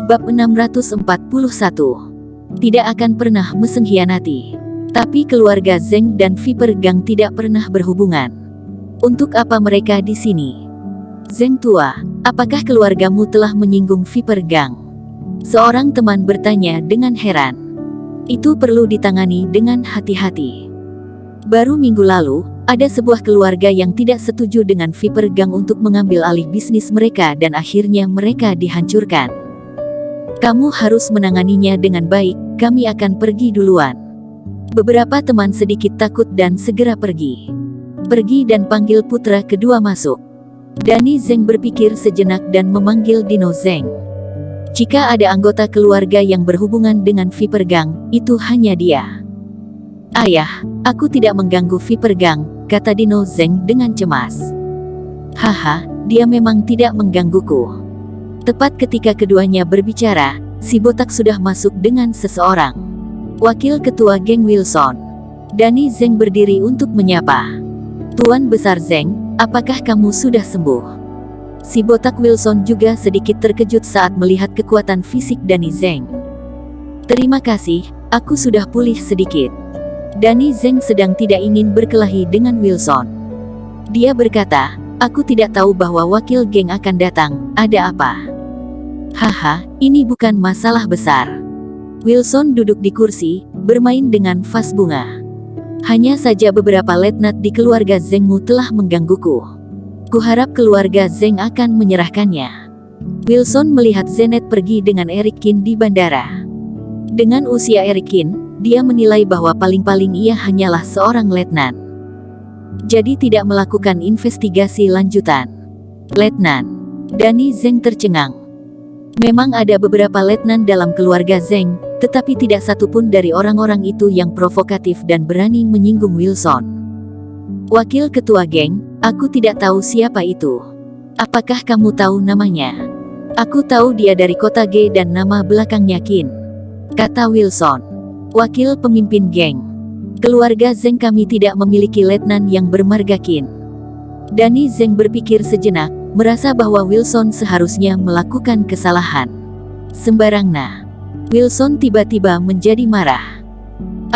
Bab 641. Tidak akan pernah mengkhianati. Tapi keluarga Zeng dan Viper Gang tidak pernah berhubungan. Untuk apa mereka di sini? Zeng tua, apakah keluargamu telah menyinggung Viper Gang? Seorang teman bertanya dengan heran. Itu perlu ditangani dengan hati-hati. Baru minggu lalu, ada sebuah keluarga yang tidak setuju dengan Viper Gang untuk mengambil alih bisnis mereka dan akhirnya mereka dihancurkan. Kamu harus menanganinya dengan baik, kami akan pergi duluan. Beberapa teman sedikit takut dan segera pergi. Pergi dan panggil putra kedua masuk. Danny Zeng berpikir sejenak dan memanggil Dino Zeng. Jika ada anggota keluarga yang berhubungan dengan Viper Gang, itu hanya dia. Ayah, aku tidak mengganggu Viper Gang, kata Dino Zeng dengan cemas. Haha, dia memang tidak menggangguku. Tepat ketika keduanya berbicara, si botak sudah masuk dengan seseorang. Wakil Ketua Geng Wilson. Danny Zeng berdiri untuk menyapa. Tuan Besar Zeng, apakah kamu sudah sembuh? Si botak Wilson juga sedikit terkejut saat melihat kekuatan fisik Danny Zeng. Terima kasih, aku sudah pulih sedikit. Danny Zeng sedang tidak ingin berkelahi dengan Wilson. Dia berkata, aku tidak tahu bahwa wakil geng akan datang, ada apa? Haha, ini bukan masalah besar. Wilson duduk di kursi, bermain dengan vas bunga. Hanya saja beberapa letnan di keluarga Zengmu telah menggangguku. Kuharap keluarga Zeng akan menyerahkannya. Wilson melihat Zenet pergi dengan Eric Kin di bandara. Dengan usia Eric Kin, dia menilai bahwa paling-paling ia hanyalah seorang letnan. Jadi tidak melakukan investigasi lanjutan. Letnan. Danny Zeng tercengang. Memang ada beberapa letnan dalam keluarga Zeng, tetapi tidak satupun dari orang-orang itu yang provokatif dan berani menyinggung Wilson. Wakil Ketua Geng, aku tidak tahu siapa itu. Apakah kamu tahu namanya? Aku tahu dia dari kota G dan nama belakangnya Qin, kata Wilson. Wakil pemimpin geng. Keluarga Zeng kami tidak memiliki letnan yang bermarga Qin. Danny Zeng berpikir sejenak, merasa bahwa Wilson seharusnya melakukan kesalahan. Sembarangnya. Wilson tiba-tiba menjadi marah.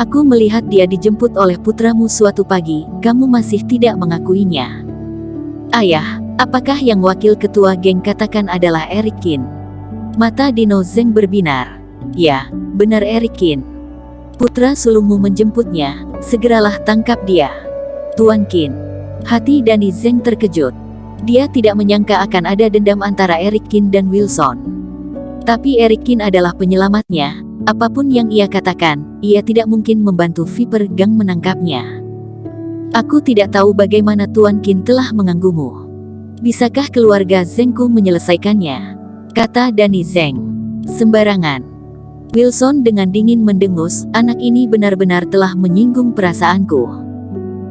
Aku melihat dia dijemput oleh putramu suatu pagi, kamu masih tidak mengakuinya. Ayah, apakah yang wakil ketua geng katakan adalah Eric Kin? Mata Dino Zeng berbinar. Ya, benar Eric Kin. Putra sulungmu menjemputnya, segeralah tangkap dia. Tuan Qin. Hati Danny Zeng terkejut. Dia tidak menyangka akan ada dendam antara Eric Kin dan Wilson. Tapi Eric Kin adalah penyelamatnya, apapun yang ia katakan, ia tidak mungkin membantu Viper Gang menangkapnya. Aku tidak tahu bagaimana Tuan Qin telah mengganggumu. Bisakah keluarga Zengku menyelesaikannya? Kata Danny Zeng. Sembarangan. Wilson dengan dingin mendengus, anak ini benar-benar telah menyinggung perasaanku.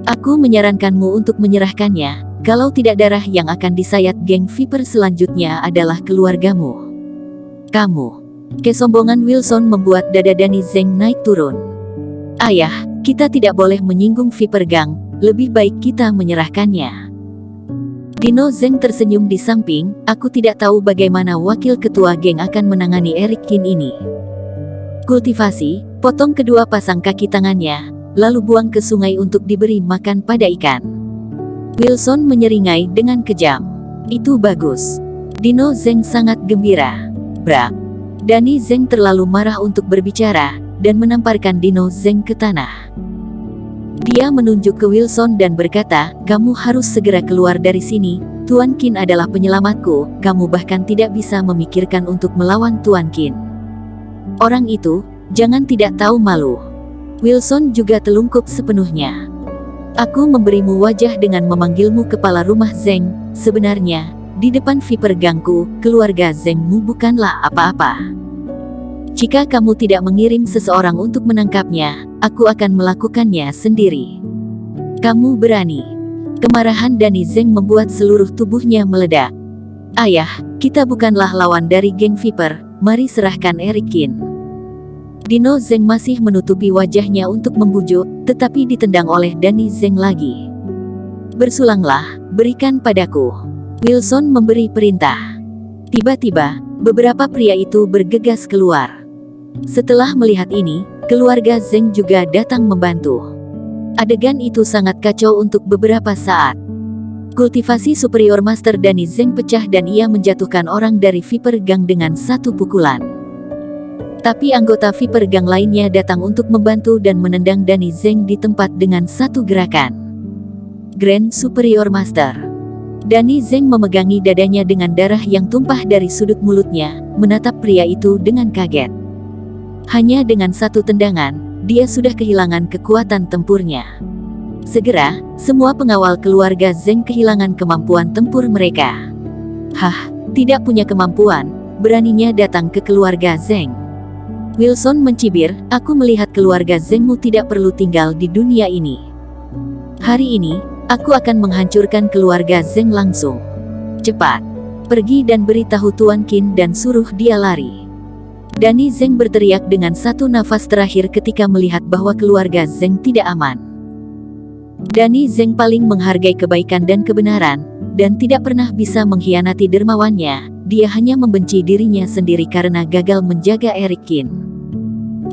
Aku menyarankanmu untuk menyerahkannya, kalau tidak darah yang akan disayat geng Viper selanjutnya adalah keluargamu. Kamu. Kesombongan Wilson membuat dada Danny Zeng naik turun. Ayah, kita tidak boleh menyinggung Viper Gang, lebih baik kita menyerahkannya. Dino Zeng tersenyum di samping, aku tidak tahu bagaimana wakil ketua geng akan menangani Eric Kin ini. Kultivasi, potong kedua pasang kaki tangannya, lalu buang ke sungai untuk diberi makan pada ikan. Wilson menyeringai dengan kejam. Itu bagus. Dino Zeng sangat gembira. Brak. Danny Zeng terlalu marah untuk berbicara, dan menamparkan Dino Zeng ke tanah. Dia menunjuk ke Wilson dan berkata, kamu harus segera keluar dari sini, Tuan Qin adalah penyelamatku, kamu bahkan tidak bisa memikirkan untuk melawan Tuan Qin. Orang itu, jangan tidak tahu malu. Wilson juga telungkup sepenuhnya. Aku memberimu wajah dengan memanggilmu kepala rumah Zeng, sebenarnya, di depan Viper Gangku, keluarga Zengmu bukanlah apa-apa. Jika kamu tidak mengirim seseorang untuk menangkapnya, aku akan melakukannya sendiri. Kamu berani. Kemarahan Danny Zeng membuat seluruh tubuhnya meledak. Ayah, kita bukanlah lawan dari geng Viper, mari serahkan Eric Kin. Dino Zeng masih menutupi wajahnya untuk membujuk, tetapi ditendang oleh Danny Zeng lagi. Bersulanglah, berikan padaku. Wilson memberi perintah. Tiba-tiba, beberapa pria itu bergegas keluar. Setelah melihat ini, keluarga Zeng juga datang membantu. Adegan itu sangat kacau untuk beberapa saat. Kultivasi Superior Master Danny Zeng pecah dan ia menjatuhkan orang dari Viper Gang dengan satu pukulan. Tapi anggota Viper Gang lainnya datang untuk membantu dan menendang Danny Zeng di tempat dengan satu gerakan. Grand Superior Master. Danny Zeng memegangi dadanya dengan darah yang tumpah dari sudut mulutnya, menatap pria itu dengan kaget. Hanya dengan satu tendangan, dia sudah kehilangan kekuatan tempurnya. Segera, semua pengawal keluarga Zeng kehilangan kemampuan tempur mereka. Hah, tidak punya kemampuan, beraninya datang ke keluarga Zeng. Wilson mencibir, aku melihat keluarga Zengmu tidak perlu tinggal di dunia ini. Hari ini, aku akan menghancurkan keluarga Zeng langsung. Cepat, pergi dan beritahu Tuan Qin dan suruh dia lari. Danny Zeng berteriak dengan satu nafas terakhir ketika melihat bahwa keluarga Zeng tidak aman. Danny Zeng paling menghargai kebaikan dan kebenaran, dan tidak pernah bisa mengkhianati dermawannya. Dia hanya membenci dirinya sendiri karena gagal menjaga Eric Qin.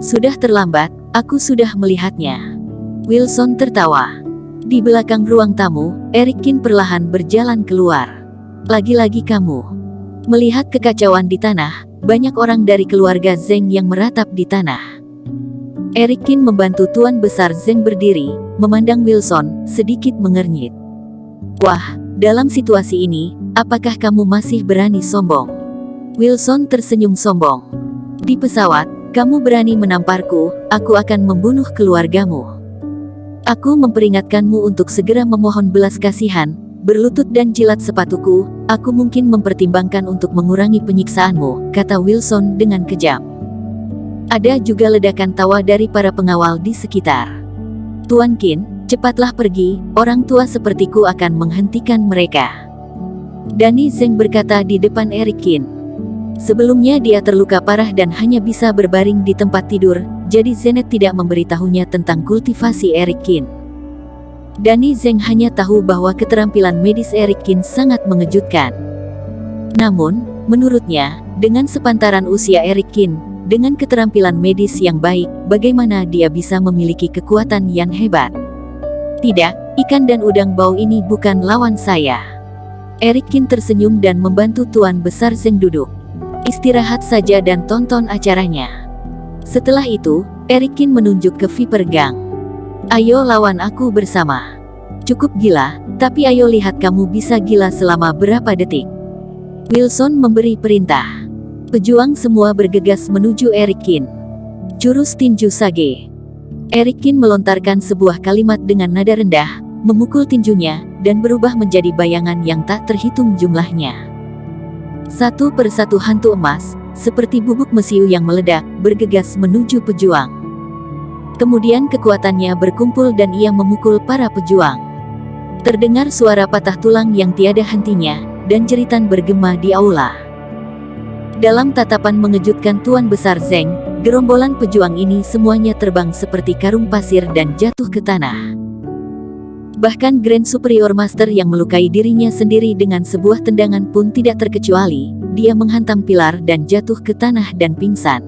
Sudah terlambat, aku sudah melihatnya. Wilson tertawa. Di belakang ruang tamu, Eric Qin perlahan berjalan keluar. Lagi-lagi kamu. Melihat kekacauan di tanah, banyak orang dari keluarga Zeng yang meratap di tanah. Eric Qin membantu Tuan Besar Zeng berdiri, memandang Wilson, sedikit mengernyit. Wah, dalam situasi ini, apakah kamu masih berani sombong? Wilson tersenyum sombong. Di pesawat, kamu berani menamparku, aku akan membunuh keluargamu. Aku memperingatkanmu untuk segera memohon belas kasihan, berlutut dan jilat sepatuku, aku mungkin mempertimbangkan untuk mengurangi penyiksaanmu, kata Wilson dengan kejam. Ada juga ledakan tawa dari para pengawal di sekitar. Tuan Qin, cepatlah pergi, orang tua sepertiku akan menghentikan mereka. Danny Zeng berkata di depan Eric Qin. Sebelumnya dia terluka parah dan hanya bisa berbaring di tempat tidur, jadi Zenet tidak memberitahunya tentang kultivasi Eric Qin. Danny Zeng hanya tahu bahwa keterampilan medis Eric Qin sangat mengejutkan. Namun, menurutnya, dengan sepantaran usia Eric Qin, dengan keterampilan medis yang baik, bagaimana dia bisa memiliki kekuatan yang hebat? Tidak, ikan dan udang bau ini bukan lawan saya. Eric Qin tersenyum dan membantu Tuan Besar Zeng duduk. Istirahat saja dan tonton acaranya. Setelah itu, Eric Qin menunjuk ke Viper Gang. Ayo lawan aku bersama. Cukup gila, tapi ayo lihat kamu bisa gila selama berapa detik. Wilson memberi perintah. Pejuang semua bergegas menuju Eric Qin. Jurus tinju sage. Eric Qin melontarkan sebuah kalimat dengan nada rendah, memukul tinjunya, dan berubah menjadi bayangan yang tak terhitung jumlahnya. Satu persatu hantu emas, seperti bubuk mesiu yang meledak, bergegas menuju pejuang. Kemudian kekuatannya berkumpul dan ia memukul para pejuang. Terdengar suara patah tulang yang tiada hentinya, dan jeritan bergema di aula. Dalam tatapan mengejutkan Tuan Besar Zeng, gerombolan pejuang ini semuanya terbang seperti karung pasir dan jatuh ke tanah. Bahkan Grand Superior Master yang melukai dirinya sendiri dengan sebuah tendangan pun tidak terkecuali, dia menghantam pilar dan jatuh ke tanah dan pingsan.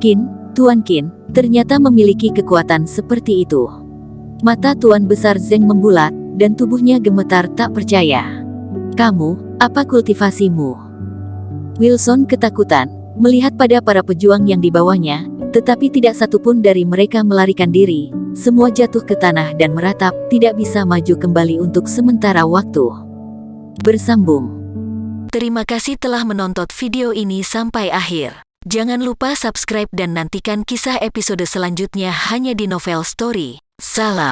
Qin, Tuan Qin, ternyata memiliki kekuatan seperti itu. Mata Tuan Besar Zeng membulat, dan tubuhnya gemetar tak percaya. Kamu, apa kultivasimu? Wilson ketakutan, melihat pada para pejuang yang dibawanya, tetapi tidak satupun dari mereka melarikan diri. Semua jatuh ke tanah dan meratap, tidak bisa maju kembali untuk sementara waktu. Bersambung. Terima kasih telah menonton video ini sampai akhir. Jangan lupa subscribe dan nantikan kisah episode selanjutnya hanya di Novel Story. Salam.